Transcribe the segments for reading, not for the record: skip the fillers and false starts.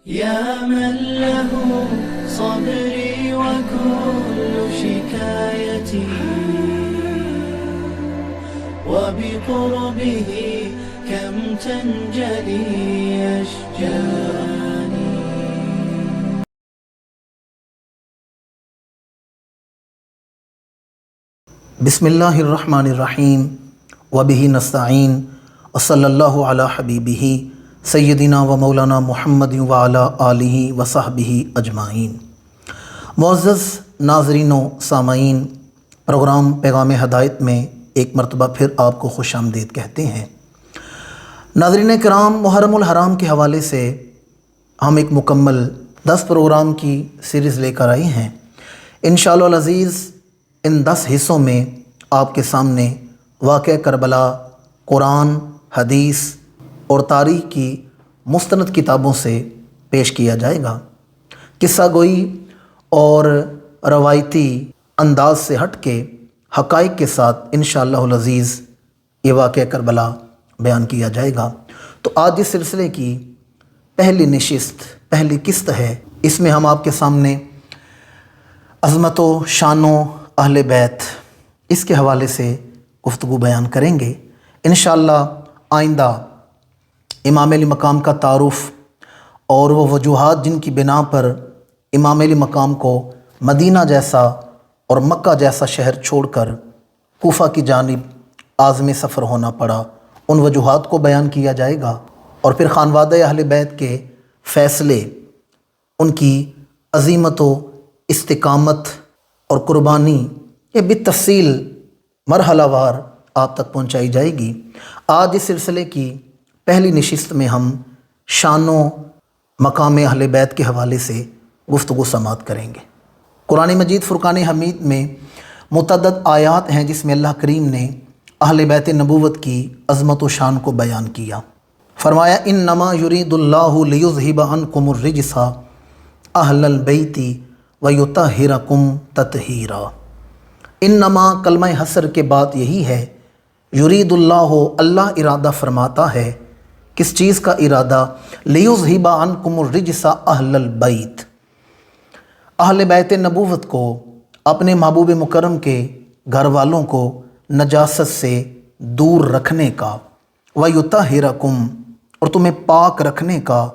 يا من له صبري وكل شكايتي وبقربه كم تنجلي أشجاني. بسم اللہ الرحمن الرحیم وبہ نستعین وصلی اللہ علی حبیبہ سیدنا و مولانا محمد وعلی آلہ وصحبہ اجمعین. معزز ناظرین و سامعین، پروگرام پیغام ہدایت میں ایک مرتبہ پھر آپ کو خوش آمدید کہتے ہیں. ناظرین کرام، محرم الحرام کے حوالے سے ہم ایک مکمل 10 پروگرام کی سیریز لے کر آئے ہیں. انشاءاللہ العزیز ان 10 حصوں میں آپ کے سامنے واقعہ کربلا، قرآن، حدیث اور تاریخ کی مستند کتابوں سے پیش کیا جائے گا. قصہ گوئی اور روایتی انداز سے ہٹ کے حقائق کے ساتھ انشاءاللہ العزیز یہ واقعہ کربلا بیان کیا جائے گا. تو آج اس سلسلے کی پہلی نشست، پہلی قسط ہے. اس میں ہم آپ کے سامنے عظمت و شان و اہل بیت اس کے حوالے سے گفتگو بیان کریں گے. انشاءاللہ آئندہ امام علی مقام کا تعارف اور وہ وجوہات جن کی بنا پر امام علی مقام کو مدینہ جیسا اور مکہ جیسا شہر چھوڑ کر کوفہ کی جانب عازم سفر ہونا پڑا، ان وجوہات کو بیان کیا جائے گا. اور پھر خانوادہ اہل بیت کے فیصلے، ان کی عظمت و استقامت اور قربانی یہ بالتفصیل مرحلہ وار آپ تک پہنچائی جائے گی. آج اس سلسلے کی پہلی نشست میں ہم شان و مقام اہل بیت کے حوالے سے گفتگو سماعت کریں گے. قرآن مجید فرقان حمید میں متعدد آیات ہیں جس میں اللہ کریم نے اہل بیت نبوت کی عظمت و شان کو بیان کیا. فرمایا انما یرید اللہ لیذھب عنکم الرجس اہل البیت ویطہرکم تطہیرا. انما کلمہ حصر کے بعد یہی ہے، یرید اللہ، اللہ ارادہ فرماتا ہے. کس چیز کا ارادہ؟ لیذھب عنکم الرجس اہل البیت، اہل بیت نبوت کو، اپنے محبوب مکرم کے گھر والوں کو نجاست سے دور رکھنے کا، ویطہرکم، اور تمہیں پاک رکھنے کا،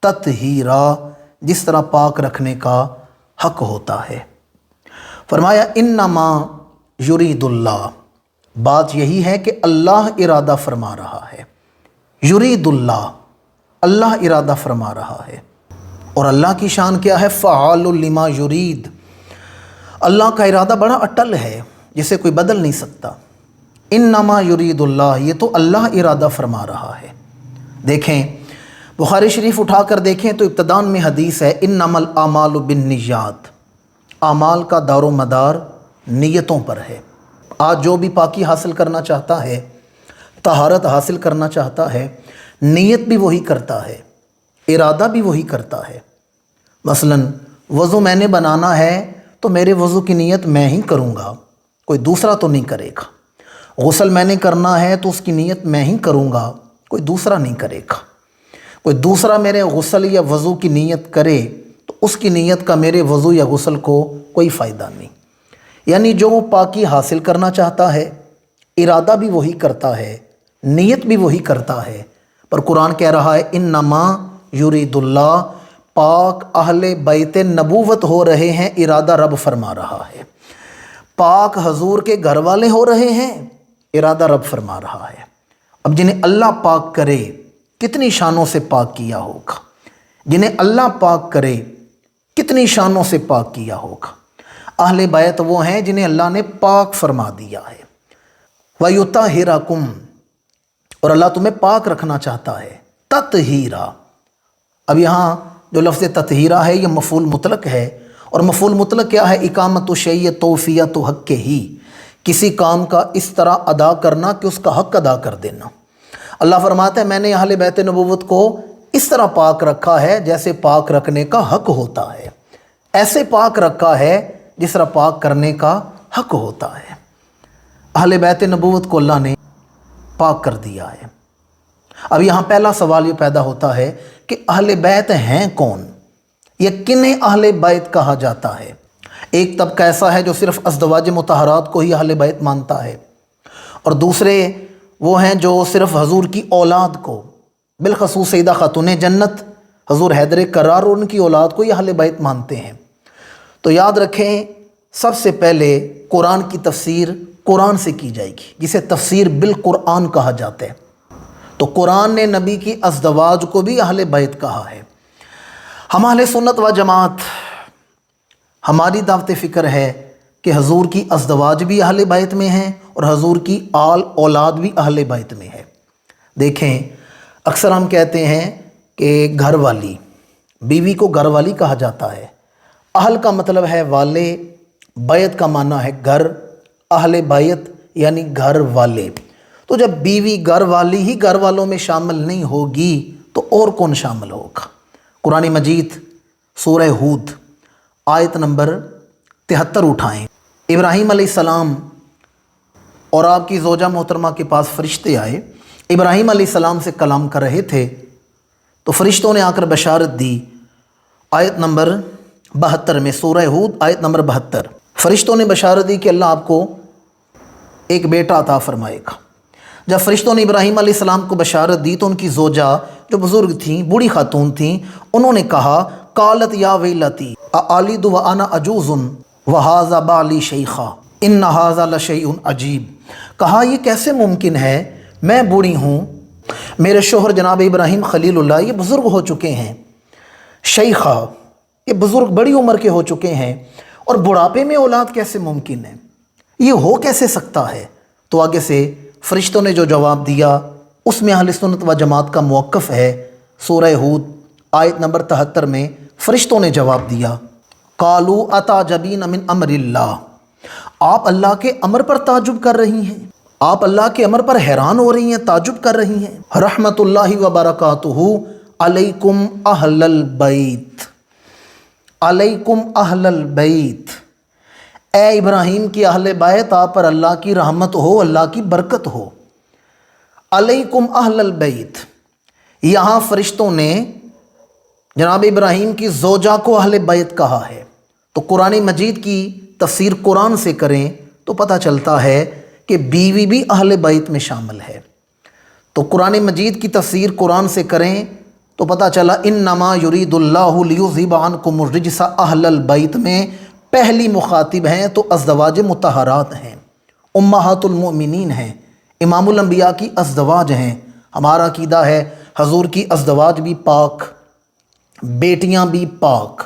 تطہیرا، جس طرح پاک رکھنے کا حق ہوتا ہے. فرمایا انما یرید اللہ، بات یہی ہے کہ اللہ ارادہ فرما رہا ہے. یرید اللہ، اللہ ارادہ فرما رہا ہے. اور اللہ کی شان کیا ہے؟ فعال لما یرید، اللہ کا ارادہ بڑا اٹل ہے جسے کوئی بدل نہیں سکتا. انما یرید اللہ، یہ تو اللہ ارادہ فرما رہا ہے. دیکھیں بخاری شریف اٹھا کر دیکھیں تو ابتدان میں حدیث ہے انما الاعمال بالنیات، اعمال کا دار و مدار نیتوں پر ہے. آج جو بھی پاکی حاصل کرنا چاہتا ہے، طہارت حاصل کرنا چاہتا ہے، نیت بھی وہی کرتا ہے، ارادہ بھی وہی کرتا ہے. مثلا وضو میں نے بنانا ہے تو میرے وضو کی نیت میں ہی کروں گا، کوئی دوسرا تو نہیں کرے گا. غسل میں نے کرنا ہے تو اس کی نیت میں ہی کروں گا، کوئی دوسرا نہیں کرے گا. کوئی دوسرا میرے غسل یا وضو کی نیت کرے تو اس کی نیت کا میرے وضو یا غسل کو کوئی فائدہ نہیں. یعنی جو پاکی حاصل کرنا چاہتا ہے، ارادہ بھی وہی کرتا ہے، نیت بھی وہی کرتا ہے. پر قرآن کہہ رہا ہے انما یرید اللہ، پاک اہل بیت نبوت ہو رہے ہیں، ارادہ رب فرما رہا ہے. پاک حضور کے گھر والے ہو رہے ہیں، ارادہ رب فرما رہا ہے. اب جنہیں اللہ پاک کرے کتنی شانوں سے پاک کیا ہوگا، جنہیں اللہ پاک کرے کتنی شانوں سے پاک کیا ہوگا. اہل بیت وہ ہیں جنہیں اللہ نے پاک فرما دیا ہے. وَيُطَہِّرَكُمْ، اور اللہ تمہیں پاک رکھنا چاہتا ہے. تطہیرا، اب یہاں جو لفظ تطہیرا ہے یہ مفعول مطلق ہے، اور مفعول مطلق کیا ہے؟ اقامت شیء توفیت حق کے ہی، کسی کام کا اس طرح ادا کرنا کہ اس کا حق ادا کر دینا. اللہ فرماتا ہے میں نے اہل بیت نبوت کو اس طرح پاک رکھا ہے جیسے پاک رکھنے کا حق ہوتا ہے، ایسے پاک رکھا ہے جس طرح پاک کرنے کا حق ہوتا ہے. اہل بیت نبوت کو اللہ نے پاک کر دیا ہے. اب یہاں پہلا سوال یہ پیدا ہوتا ہے کہ اہل بیت ہیں کون یا کنہیں اہل بیت کہا جاتا ہے۔ ایک طبقہ ایسا ہے جو صرف ازدواج مطہرات کو ہی اہل بیت مانتا ہے، اور دوسرے وہ ہیں جو صرف حضور کی اولاد کو، بالخصوص سیدہ خاتون جنت حضور حیدر کرار اور ان کی اولاد کو ہی اہل بیت مانتے ہیں۔ تو یاد رکھیں، سب سے پہلے قرآن کی تفسیر قرآن سے کی جائے گی، جسے تفسیر بالقرآن کہا جاتا ہے۔ تو قرآن نے نبی کی ازدواج کو بھی اہل بیت کہا ہے۔ ہم اہل سنت و جماعت، ہماری دعوت فکر ہے کہ حضور کی ازدواج بھی اہل بیت میں ہیں اور حضور کی آل اولاد بھی اہل بیت میں ہے۔ دیکھیں، اکثر ہم کہتے ہیں کہ گھر والی، بیوی کو گھر والی کہا جاتا ہے۔ اہل کا مطلب ہے والے، بیت کا معنی ہے گھر، اہل بیت یعنی گھر والے۔ تو جب بیوی گھر والی ہی گھر والوں میں شامل نہیں ہوگی تو اور کون شامل ہوگا؟ قرآن مجید سورہ ہود آیت نمبر 73 اٹھائیں۔ ابراہیم علیہ السلام اور آپ کی زوجہ محترمہ کے پاس فرشتے آئے، ابراہیم علیہ السلام سے کلام کر رہے تھے، تو فرشتوں نے آ کر بشارت دی۔ آیت نمبر 72 میں، سورہ ہود آیت نمبر 72، فرشتوں نے بشارت دی کہ اللہ آپ کو ایک بیٹا عطا فرمائے گا۔ جب فرشتوں نے ابراہیم علیہ السلام کو بشارت دی تو ان کی زوجہ جو بزرگ تھیں، بوڑھی خاتون تھیں، انہوں نے کہا قالت یا ویلتی االد وانا عجوز وہذا بالی شیخا ان ھذا لشیء عجیب۔ کہا یہ کیسے ممکن ہے، میں بوڑھی ہوں، میرے شوہر جناب ابراہیم خلیل اللہ یہ بزرگ ہو چکے ہیں، شیخا یہ بزرگ بڑی عمر کے ہو چکے ہیں، اور بڑھاپے میں اولاد کیسے ممکن ہے، یہ ہو کیسے سکتا ہے؟ تو آگے سے فرشتوں نے جو جواب دیا اس میں اہل سنت و جماعت کا موقف ہے۔ سورہ ہود آیت نمبر 73 میں فرشتوں نے جواب دیا قالوا اتعجبین من امر اللہ، آپ اللہ کے امر پر تعجب کر رہی ہیں، آپ اللہ کے امر پر حیران ہو رہی ہیں، تعجب کر رہی ہیں۔ رحمت اللہ وبرکاتہ علیکم اہل البیت، علیکم اہل البیت، اے ابراہیم کی اہل بیت، آپ پر اللہ کی رحمت ہو، اللہ کی برکت ہو۔ علیکم اہل البیت، یہاں فرشتوں نے جناب ابراہیم کی زوجہ کو اہل بیت کہا ہے۔ تو قرآن مجید کی تفسیر قرآن سے کریں تو پتہ چلتا ہے کہ بیوی بھی اہل بیت میں شامل ہے۔ تو قرآن مجید کی تفسیر قرآن سے کریں تو پتہ چلا انما یرید اللہ لیذھب عنکم الرجس اہل البیت میں پہلی مخاطب ہیں تو ازدواج مطہرات ہیں، امہات المؤمنین ہیں، امام الانبیاء کی ازدواج ہیں۔ ہمارا عقیدہ ہے حضور کی ازدواج بھی پاک، بیٹیاں بھی پاک،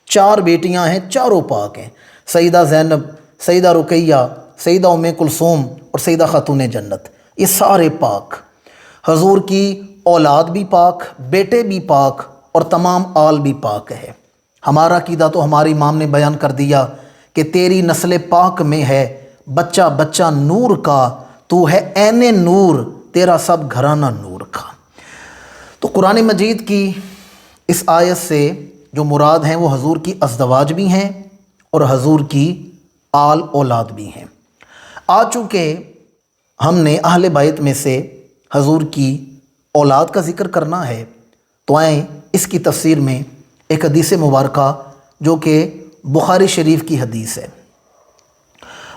4 بیٹیاں ہیں، چاروں پاک ہیں، سیدہ زینب، سیدہ رقیہ، سیدہ ام کلثوم اور سیدہ خاتون جنت، یہ سارے پاک۔ حضور کی اولاد بھی پاک، بیٹے بھی پاک اور تمام آل بھی پاک ہے۔ ہمارا عقیدہ تو ہمارے امام نے بیان کر دیا کہ تیری نسل پاک میں ہے بچہ بچہ نور کا، تو ہے عین نور، تیرا سب گھرانہ نور کا۔ تو قرآن مجید کی اس آیت سے جو مراد ہیں وہ حضور کی ازدواج بھی ہیں اور حضور کی آل اولاد بھی ہیں۔ آج چونکہ ہم نے اہل بیت میں سے حضور کی اولاد کا ذکر کرنا ہے تو آئیں اس کی تفسیر میں ایک حدیث مبارکہ جو کہ بخاری شریف کی حدیث ہے۔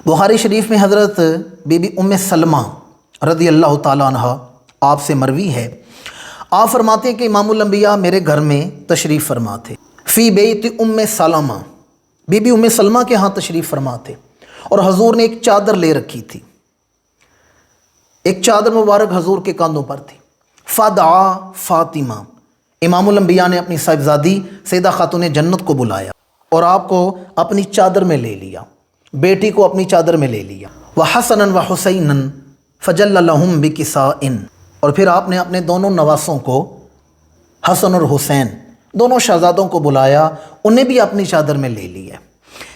بخاری شریف میں حضرت بی بی ام سلمہ رضی اللہ تعالیٰ عنہ آپ سے مروی ہے، آپ فرماتے ہیں کہ امام الانبیاء میرے گھر میں تشریف فرما تھے، فی بیت ام سلمہ، بی بی ام سلمہ کے ہاں تشریف فرما تھے، اور حضور نے ایک چادر لے رکھی تھی، ایک چادر مبارک حضور کے کاندھوں پر تھی۔ فدعا فاطمہ، امام الانبیاء نے اپنی صاحبزادی سیدہ خاتون جنت کو بلایا اور آپ کو اپنی چادر میں لے لیا، بیٹی کو اپنی چادر میں لے لیا۔ وحسنا وحسینا فجل لہم بکساء، اور پھر آپ نے اپنے دونوں نواسوں کو، حسن اور حسین دونوں شہزادوں کو بلایا، انہیں بھی اپنی چادر میں لے لیا۔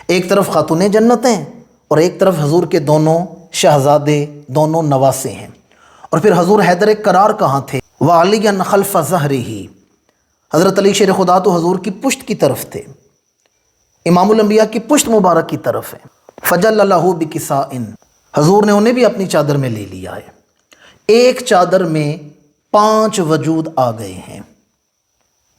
ایک طرف خاتون جنت ہیں اور ایک طرف حضور کے دونوں شہزادے، دونوں نواسے ہیں۔ اور پھر حضور حیدر کرار کہاں تھے؟ وعلیا خلف ظہرہ، حضرت علی شیر خدا تو حضور کی پشت کی طرف تھے، امام الانبیاء کی پشت مبارک کی طرف ہے۔ فجل لہ بکساء، حضور نے انہیں بھی اپنی چادر میں لے لیا ہے۔ ایک چادر میں 5 وجود آ گئے ہیں،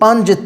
5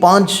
5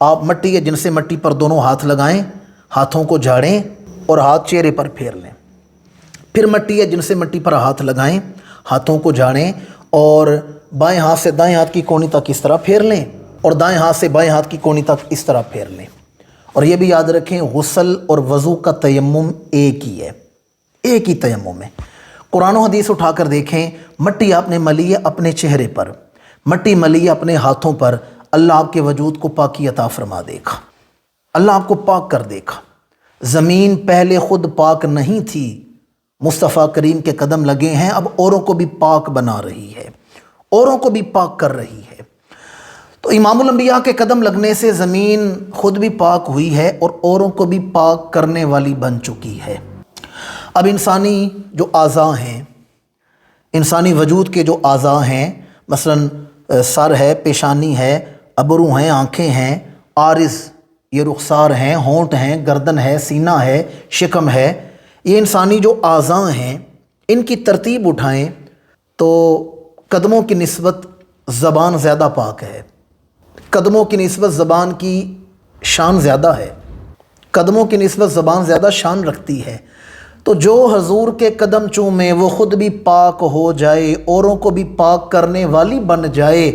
آپ مٹی یا جن سے مٹی پر دونوں ہاتھ لگائیں، ہاتھوں کو جھاڑیں اور ہاتھ چہرے پر پھیر لیں، پھر مٹی یا جن سے مٹی پر ہاتھ لگائیں، ہاتھوں کو جھاڑیں اور بائیں ہاتھ سے دائیں ہاتھ کی کونی تک اس طرح پھیر لیں اور دائیں ہاتھ سے بائیں ہاتھ کی کونی تک اس طرح پھیر لیں۔ اور یہ بھی یاد رکھیں غسل اور وضو کا تیمم ایک ہی ہے، ایک ہی تیمم ہے۔ قرآن و حدیث اٹھا کر دیکھیں، مٹی آپ نے ملی ہے اپنے چہرے پر، مٹی ملی ہے اپنے ہاتھوں پر، اللہ آپ کے وجود کو پاکی عطا فرما دے گا، اللہ آپ کو پاک کر دے گا۔ زمین پہلے خود پاک نہیں تھی، مصطفیٰ کریم کے قدم لگے ہیں، اب اوروں کو بھی پاک بنا رہی ہے، اوروں کو بھی پاک کر رہی ہے۔ تو امام الانبیاء کے قدم لگنے سے زمین خود بھی پاک ہوئی ہے اور اوروں کو بھی پاک کرنے والی بن چکی ہے۔ اب انسانی جو اعضاء ہیں، انسانی وجود کے جو اعضاء ہیں، مثلا سر ہے، پیشانی ہے، ابرو ہیں، آنکھیں ہیں، عارض یہ رخسار ہیں، ہونٹ ہیں، گردن ہے، سینہ ہے، شکم ہے، یہ انسانی جو اعضاء ہیں ان کی ترتیب اٹھائیں تو قدموں کی نسبت زبان زیادہ پاک ہے، قدموں کی نسبت زبان کی شان زیادہ ہے، قدموں کی نسبت زبان زیادہ شان رکھتی ہے۔ تو جو حضور کے قدم چومے وہ خود بھی پاک ہو جائے، اوروں کو بھی پاک کرنے والی بن جائے۔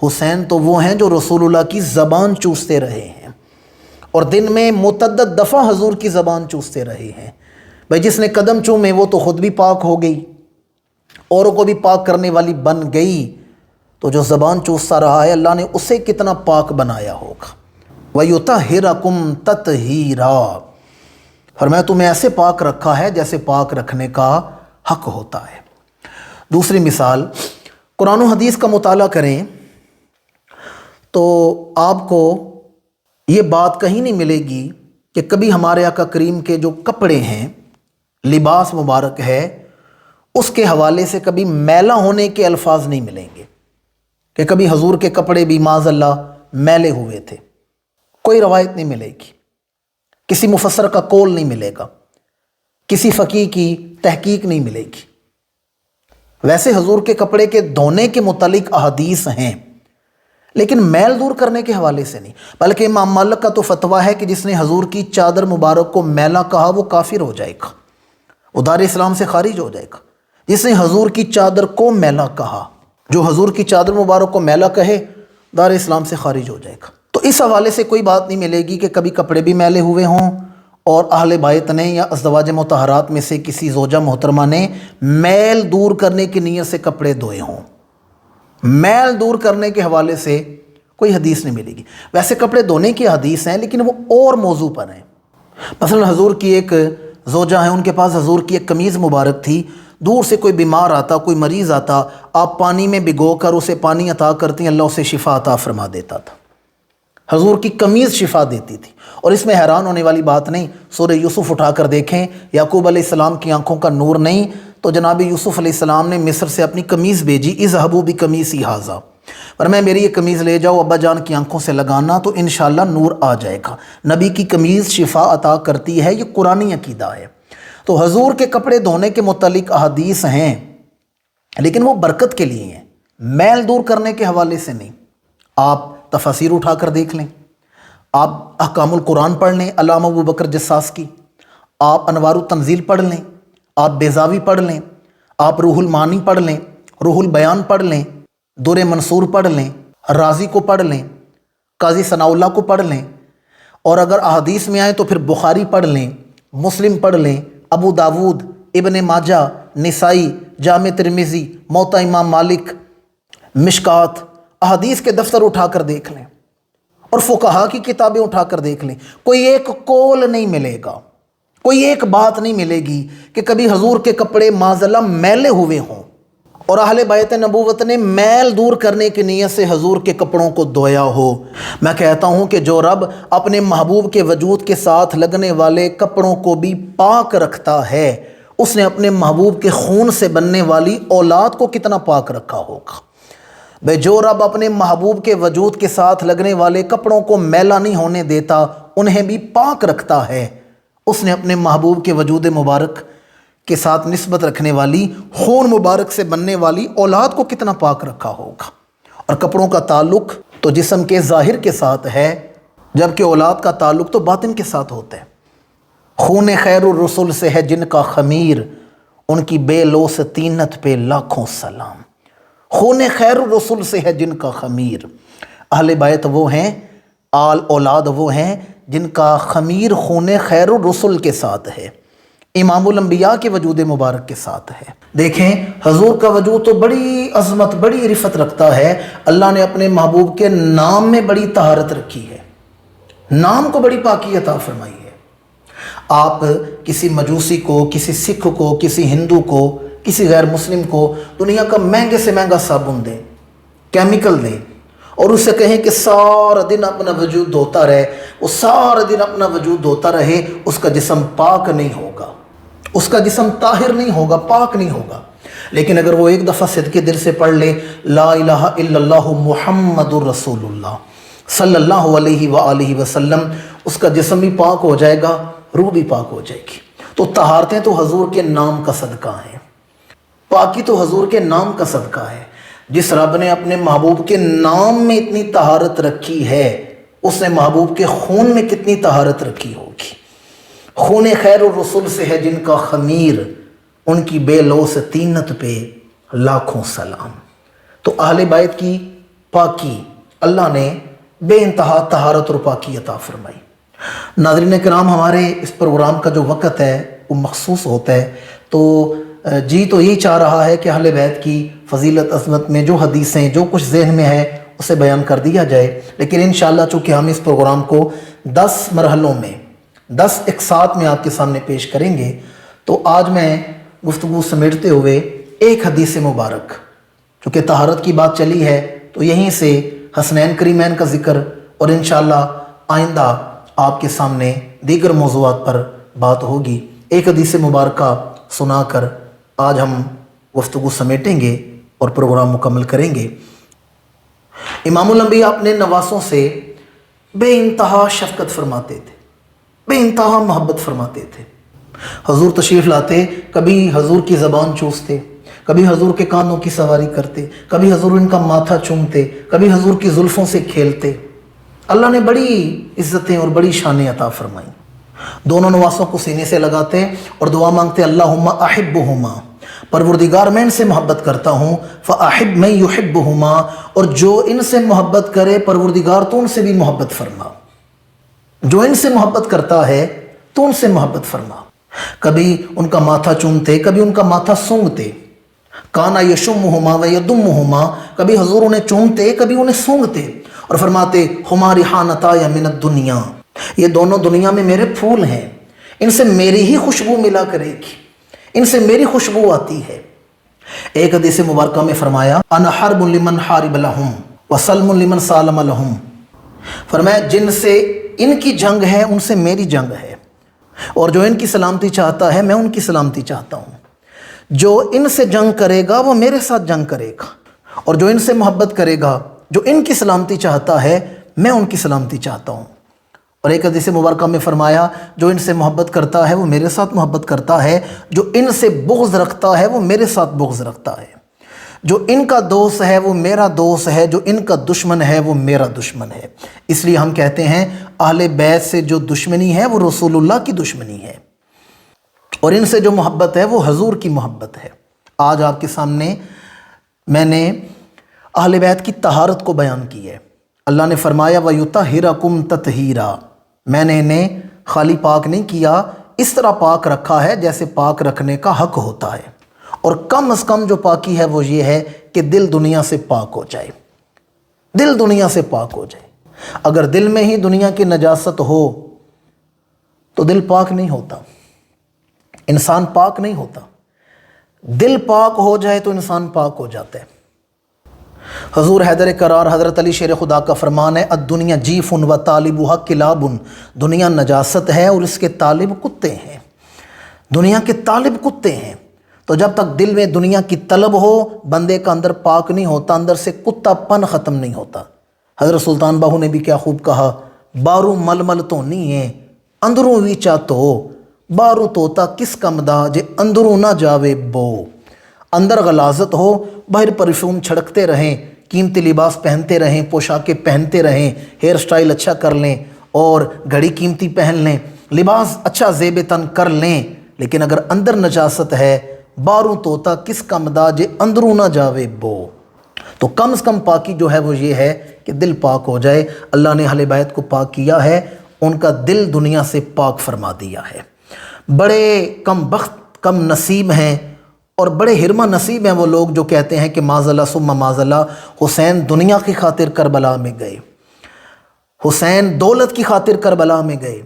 حسین تو وہ ہیں جو رسول اللہ کی زبان چوستے رہے ہیں اور دن میں متعدد دفعہ حضور کی زبان چوستے رہے ہیں۔ بھائی جس نے قدم چومے وہ تو خود بھی پاک ہو گئی، اوروں کو بھی پاک کرنے والی بن گئی، تو جو زبان چوستا رہا ہے اللہ نے اسے کتنا پاک بنایا ہوگا۔ وَيُطَهِّرَكُمْ تَطْهِيرًا، فرمایا تمہیں ایسے پاک رکھا ہے جیسے پاک رکھنے کا حق ہوتا ہے۔ دوسری مثال، قرآن و حدیث کا مطالعہ کریں تو آپ کو یہ بات کہیں نہیں ملے گی کہ کبھی ہمارے آقا کریم کے جو کپڑے ہیں، لباس مبارک ہے، اس کے حوالے سے کبھی میلا ہونے کے الفاظ نہیں ملیں گے کہ کبھی حضور کے کپڑے بھی معاذ اللہ میلے ہوئے تھے، کوئی روایت نہیں ملے گی، کسی مفسر کا قول نہیں ملے گا، کسی فقیہ کی تحقیق نہیں ملے گی۔ ویسے حضور کے کپڑے کے دھونے کے متعلق احادیث ہیں لیکن میل دور کرنے کے حوالے سے نہیں، بلکہ امام مالک کا تو فتویٰ ہے کہ جس نے حضور کی چادر مبارک کو میلا کہا وہ کافر ہو جائے گا، وہ دار اسلام سے خارج ہو جائے گا۔ جس نے حضور کی چادر کو میلا کہا، جو حضور کی چادر مبارک کو میلا کہے دار اسلام سے خارج ہو جائے گا۔ تو اس حوالے سے کوئی بات نہیں ملے گی کہ کبھی کپڑے بھی میلے ہوئے ہوں اور اہل بیت نے یا ازواج مطہرات میں سے کسی زوجہ محترمہ نے میل دور کرنے کی نیت سے کپڑے دھوئے ہوں۔ میل دور کرنے کے حوالے سے کوئی حدیث نہیں ملے گی۔ ویسے کپڑے دھونے کی حدیث ہیں لیکن وہ اور موضوع پر ہیں۔ مثلا حضور کی ایک زوجہ ہیں، ان کے پاس حضور کی ایک قمیض مبارک تھی، دور سے کوئی بیمار آتا، کوئی مریض آتا، آپ پانی میں بھگو کر اسے پانی عطا کرتی، اللہ اسے شفا عطا فرما دیتا تھا۔ حضور کی قمیض شفا دیتی تھی، اور اس میں حیران ہونے والی بات نہیں۔ سورہ یوسف اٹھا کر دیکھیں، یعقوب علیہ السلام کی آنکھوں کا نور نہیں تو جناب یوسف علیہ السلام نے مصر سے اپنی قمیض بھیجی، اذهبوا بقمیصی ھذا، فرمایا میری یہ قمیض لے جاؤ ابا جان کی آنکھوں سے لگانا تو انشاءاللہ نور آ جائے گا۔ نبی کی قمیض شفا عطا کرتی ہے، یہ قرآنی عقیدہ ہے۔ تو حضور کے کپڑے دھونے کے متعلق احادیث ہیں لیکن وہ برکت کے لیے ہیں، میل دور کرنے کے حوالے سے نہیں۔ آپ تفاسیر اٹھا کر دیکھ لیں، آپ احکام القرآن پڑھ لیں علامہ ابو بکر جساس کی، آپ انوار التنزیل پڑھ لیں، آپ بیضاوی پڑھ لیں، آپ روح المعانی پڑھ لیں، روح البیان پڑھ لیں، در منصور پڑھ لیں، رازی کو پڑھ لیں، قاضی ثناء اللہ کو پڑھ لیں، اور اگر احادیث میں آئیں تو پھر بخاری پڑھ لیں، مسلم پڑھ لیں، ابو داود، ابن ماجہ، نسائی، جامع ترمذی، موطا امام مالک، مشکات، احادیث کے دفتر اٹھا کر دیکھ لیں اور فقہا کی کتابیں اٹھا کر دیکھ لیں، کوئی ایک قول نہیں ملے گا، کوئی ایک بات نہیں ملے گی کہ کبھی حضور کے کپڑے معاذ اللہ میلے ہوئے ہوں اور اہل بیت نبوت نے میل دور کرنے کی نیت سے حضور کے کپڑوں کو دھویا ہو۔ میں کہتا ہوں کہ جو رب اپنے محبوب کے وجود کے ساتھ لگنے والے کپڑوں کو بھی پاک رکھتا ہے، اس نے اپنے محبوب کے خون سے بننے والی اولاد کو کتنا پاک رکھا ہوگا۔ بے جو رب اپنے محبوب کے وجود کے ساتھ لگنے والے کپڑوں کو میلا نہیں ہونے دیتا، انہیں بھی پاک رکھتا ہے، اس نے اپنے محبوب کے وجود مبارک کے ساتھ نسبت رکھنے والی خون مبارک سے بننے والی اولاد کو کتنا پاک رکھا ہوگا۔ اور کپڑوں کا تعلق تو جسم کے ظاہر کے ساتھ ہے، جبکہ اولاد کا تعلق تو باطن کے ساتھ ہوتا ہے۔ خون خیر الرسل سے ہے جن کا خمیر، ان کی بے لوث طینت پہ لاکھوں سلام۔ خون خیر الرسل سے ہے جن کا خمیر، اہل بیت وہ ہیں، آل اولاد وہ ہیں جن کا خمیر خون خیر الرسل کے ساتھ ہے، امام الانبیاء کے وجود مبارک کے ساتھ ہے۔ دیکھیں حضور کا وجود تو بڑی عظمت، بڑی رفت رکھتا ہے۔ اللہ نے اپنے محبوب کے نام میں بڑی طہارت رکھی ہے، نام کو بڑی پاکی عطا فرمائی ہے۔ آپ کسی مجوسی کو، کسی سکھ کو، کسی ہندو کو، کسی غیر مسلم کو دنیا کا مہنگے سے مہنگا صابن دیں، کیمیکل دیں، اور اسے کہیں کہ سارا دن اپنا وجود دھوتا رہے، وہ سارا دن اپنا وجود دھوتا رہے، اس کا جسم پاک نہیں ہوگا، اس کا جسم طاہر نہیں ہوگا، پاک نہیں ہوگا۔ لیکن اگر وہ ایک دفعہ صدقے دل سے پڑھ لے لا الہ الا اللہ محمد الرسول اللہ صلی اللہ علیہ وآلہ وسلم، اس کا جسم بھی پاک ہو جائے گا، روح بھی پاک ہو جائے گی۔ تو طہارتیں تو حضور کے نام کا صدقہ ہیں، پاکی تو حضور کے نام کا صدقہ ہے۔ جس رب نے اپنے محبوب کے نام میں اتنی طہارت رکھی ہے، اس نے محبوب کے خون میں کتنی طہارت رکھی ہوگی۔ خون خیر الرسل سے ہے جن کا خمیر، ان کی بے لوث طینت پہ لاکھوں سلام۔ تو اہل بیت کی پاکی اللہ نے بے انتہا طہارت اور پاکی عطا فرمائی۔ ناظرین کرام، ہمارے اس پروگرام کا جو وقت ہے وہ مخصوص ہوتا ہے، تو جی تو یہی چاہ رہا ہے کہ اہل بیت کی فضیلت عظمت میں جو حدیثیں، جو کچھ ذہن میں ہے اسے بیان کر دیا جائے، لیکن انشاءاللہ چونکہ ہم اس پروگرام کو 10 مرحلوں میں 10 اقساط میں آپ کے سامنے پیش کریں گے، تو آج میں گفتگو سمیٹتے ہوئے ایک حدیث مبارک، چونکہ طہارت کی بات چلی ہے تو یہیں سے حسنین کریمین کا ذکر، اور انشاءاللہ آئندہ آپ کے سامنے دیگر موضوعات پر بات ہوگی۔ ایک حدیث مبارکہ سنا کر آج ہم گفتگو سمیٹیں گے اور پروگرام مکمل کریں گے۔ امام الانبیاء اپنے نواسوں سے بے انتہا شفقت فرماتے تھے، بے انتہا محبت فرماتے تھے۔ حضور تشریف لاتے، کبھی حضور کی زبان چوستے، کبھی حضور کے کانوں کی سواری کرتے، کبھی حضور ان کا ماتھا چومتے، کبھی حضور کی زلفوں سے کھیلتے۔ اللہ نے بڑی عزتیں اور بڑی شانیں عطا فرمائیں۔ دونوں نواسوں کو سینے سے لگاتے اور دعا مانگتے، اللہم احبہما، پروردگار میں ان سے محبت کرتا ہوں، فاحب من یحبہما، اور جو ان سے محبت کرے پروردگار تو ان سے بھی محبت فرما، جو ان سے محبت کرتا ہے تو ان سے محبت فرما۔ کبھی ان کا ماتھا چومتے، کبھی ان کا ماتھا سونگتے، کانا یشمہما و یدمہما، کبھی حضور انہیں چومتے، کبھی انہیں سونگتے، اور فرماتے ہما ریحانتایا من الدنیا، یہ دونوں دنیا میں میرے پھول ہیں، ان سے میری ہی خوشبو ملا کرے گی، ان سے میری خوشبو آتی ہے۔ ایک حدیث مبارکہ میں فرمایا انا حرب لمن حارب لہم وسلم لمن سالم لہم، فرمایا جن سے ان کی جنگ ہے ان سے میری جنگ ہے، اور جو ان کی سلامتی چاہتا ہے میں ان کی سلامتی چاہتا ہوں۔ جو ان سے جنگ کرے گا وہ میرے ساتھ جنگ کرے گا، اور جو ان سے محبت کرے گا، جو ان کی سلامتی چاہتا ہے میں ان کی سلامتی چاہتا ہوں۔ اور ایک حدیث مبارکہ میں فرمایا جو ان سے محبت کرتا ہے وہ میرے ساتھ محبت کرتا ہے، جو ان سے بغض رکھتا ہے وہ میرے ساتھ بغض رکھتا ہے، جو ان کا دوست ہے وہ میرا دوست ہے، جو ان کا دشمن ہے وہ میرا دشمن ہے۔ اس لیے ہم کہتے ہیں اہل بیت سے جو دشمنی ہے وہ رسول اللہ کی دشمنی ہے، اور ان سے جو محبت ہے وہ حضور کی محبت ہے۔ آج آپ کے سامنے میں نے اہل بیت کی طہارت کو بیان کی ہے۔ اللہ نے فرمایا وَيُطَهِّرَكُمْ تَطْهِيرًا، میں نے انہیں خالی پاک نہیں کیا، اس طرح پاک رکھا ہے جیسے پاک رکھنے کا حق ہوتا ہے، اور کم از کم جو پاکی ہے وہ یہ ہے کہ دل دنیا سے پاک ہو جائے، دل دنیا سے پاک ہو جائے۔ اگر دل میں ہی دنیا کی نجاست ہو تو دل پاک نہیں ہوتا، انسان پاک نہیں ہوتا۔ دل پاک ہو جائے تو انسان پاک ہو جاتا ہے۔ حضور حیدر کرار حضرت علی شیر خدا کا فرمان ہے الدنیا جیف و طالبها کلاب، دنیا نجاست ہے اور اس کے طالب کتے ہیں، دنیا کے طالب کتے ہیں۔ تو جب تک دل میں دنیا کی طلب ہو بندے کا اندر پاک نہیں ہوتا، اندر سے کتا پن ختم نہیں ہوتا۔ حضرت سلطان باہو نے بھی کیا خوب کہا، بارو مل مل تو نہیں ہے اندروں ویچا تو، بارو توتا کس کم دا جے اندروں نہ جاوے بو۔ اندر غلاظت ہو، باہر پرفیوم چھڑکتے رہیں، قیمتی لباس پہنتے رہیں، پوشاکیں پہنتے رہیں، ہیئر سٹائل اچھا کر لیں، اور گھڑی قیمتی پہن لیں، لباس اچھا زیب تن کر لیں، لیکن اگر اندر نجاست ہے، باروں توتا کس کا مداج اندروں نہ جاوے بو۔ تو کم از کم پاکی جو ہے وہ یہ ہے کہ دل پاک ہو جائے۔ اللہ نے اہل بیت کو پاک کیا ہے، ان کا دل دنیا سے پاک فرما دیا ہے۔ بڑے کم بخت کم نصیب ہیں اور بڑے ہرمہ نصیب ہیں وہ لوگ جو کہتے ہیں کہ معاذ ثم معاذ حسین دنیا کی خاطر کربلا میں گئے، حسین دولت کی خاطر کربلا میں گئے۔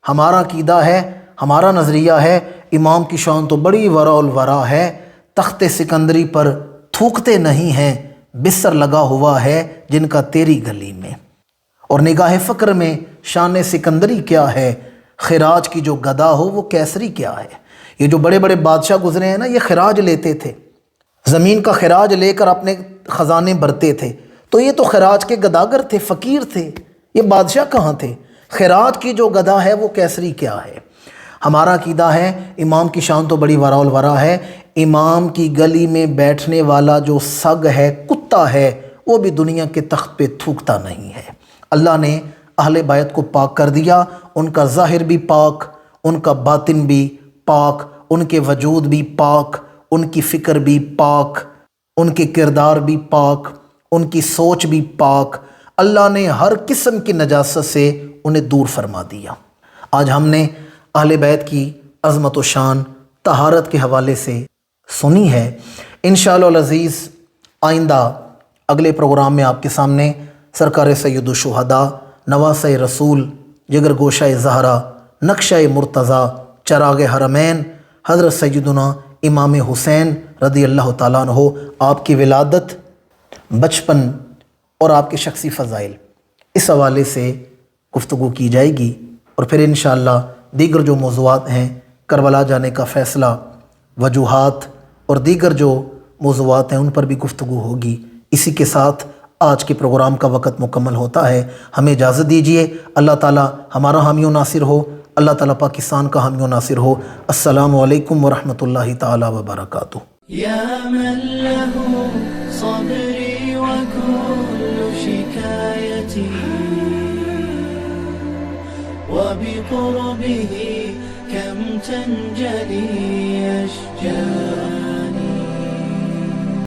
ہمارا عقیدہ ہے، ہمارا نظریہ ہے، امام کی شان تو بڑی ورا الورا ہے، تخت سکندری پر تھوکتے نہیں ہیں، بستر لگا ہوا ہے جن کا تیری گلی میں۔ اور نگاہ فقر میں شان سکندری کیا ہے، خراج کی جو گدا ہو وہ کیسری کیا ہے۔ یہ جو بڑے بڑے بادشاہ گزرے ہیں نا، یہ خراج لیتے تھے، زمین کا خراج لے کر اپنے خزانے بھرتے تھے، تو یہ تو خراج کے گداگر تھے، فقیر تھے، یہ بادشاہ کہاں تھے؟ خراج کی جو گدا ہے وہ کیسری کیا ہے۔ ہمارا عقیدہ ہے امام کی شان تو بڑی ورا الورا ہے، امام کی گلی میں بیٹھنے والا جو سگ ہے، کتا ہے، وہ بھی دنیا کے تخت پہ تھوکتا نہیں ہے۔ اللہ نے اہل بیت کو پاک کر دیا، ان کا ظاہر بھی پاک، ان کا باطن بھی پاک، ان کے وجود بھی پاک، ان کی فکر بھی پاک، ان کے کردار بھی پاک، ان کی سوچ بھی پاک۔ اللہ نے ہر قسم کی نجاست سے انہیں دور فرما دیا۔ آج ہم نے اہل بیت کی عظمت و شان طہارت کے حوالے سے سنی ہے۔ انشاءاللہ العزیز آئندہ اگلے پروگرام میں آپ کے سامنے سرکار سید الشہداء، نواسہ رسول، جگر گوشہ زہرا، نقشہ مرتضیٰ، چراغ حرمین، حضرت سیدنا امام حسین رضی اللہ تعالیٰ عنہ، آپ کی ولادت، بچپن اور آپ کے شخصی فضائل، اس حوالے سے گفتگو کی جائے گی، اور پھر انشاءاللہ دیگر جو موضوعات ہیں، کربلا جانے کا فیصلہ، وجوہات اور دیگر جو موضوعات ہیں ان پر بھی گفتگو ہوگی۔ اسی کے ساتھ آج کے پروگرام کا وقت مکمل ہوتا ہے، ہمیں اجازت دیجیے۔ اللہ تعالیٰ ہمارا حامی و ناصر ہو، اللہ تعالیٰ پاکستان کا حامی و ناصر ہو۔ السلام علیکم ورحمۃ اللہ تعالیٰ وبرکاتہ۔ يا من له صبري وكل شكايتي وبقربه كم تنجلي أشجاري